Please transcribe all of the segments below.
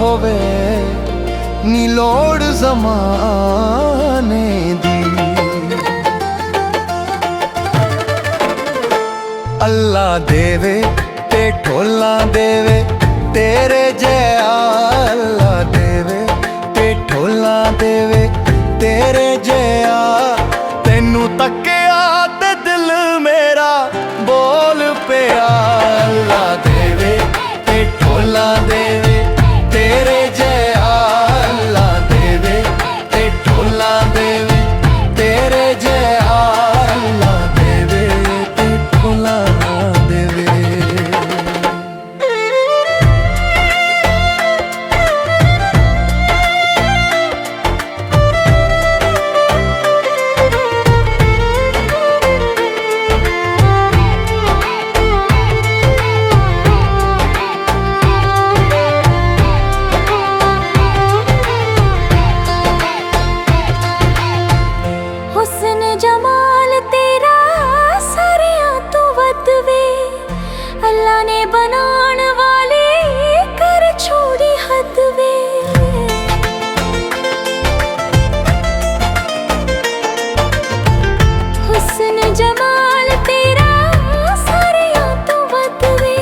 होवे नी लोड़ ज़माने दी। अल्लाह देवे ते ढोला देवे तेरे जया, अल्लाह देवे ते ढोला देवे तेरे जया। तेनू तकिया ते दिल मेरा बोल पिया। अल्लाह देवे ते ढोला देवे तेरे जया, अल्लाह देवे ते ढोला देवे तेरे जया। अल्लाह देवे ते ढोला देवे। जमाल तेरा सारियां तो वध वे, अल्लाह ने बनाण वाले कर छोड़ी हद वे। हुस्न जमाल तेरा सारियां तो वध वे,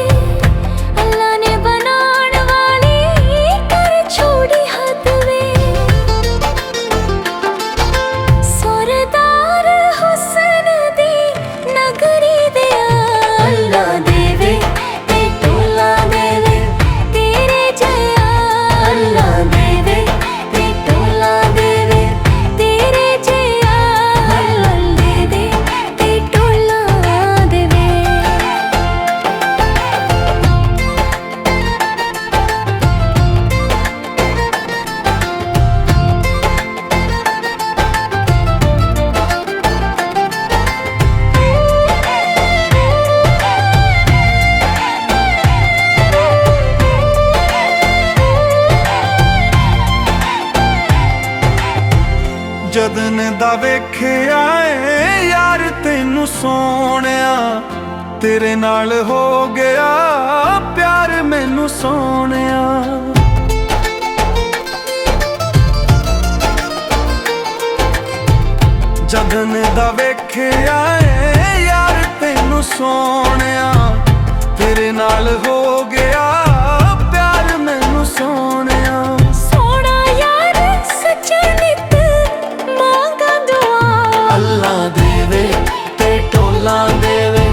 अल्लाह ने बनाण वाले कर छोड़ी हद वे। सुरदार हुस्न दी नगरी दिया, अल्लाह देवे ते ढोला देवे तेरे जया। अल्लाह देवे ते ढोला देवे तेरे जया। अल्लाह देवे ते ढोला देवे। जदन दा वेखिया यार तेनू सोहणिया, तेरे नाल हो गया प्यार मैनू सोहणिया। जदन दा वेखिया यार तेनू सोहणिया, तेरे नाल हो गया प्यार मैनू सोहणिया। सोना यार सच्चा नित मांगा दुआ, अल्लाह देवे ते ढोला देवे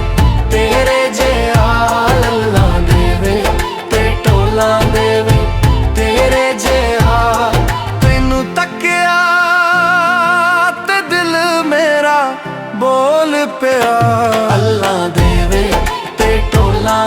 तेरे जया। अल्लाह देवे ते ढोला देवे तेरे जया। तेनू तकिया ते दिल मेरा बोल पिया। अल्लाह देवे ते ढोला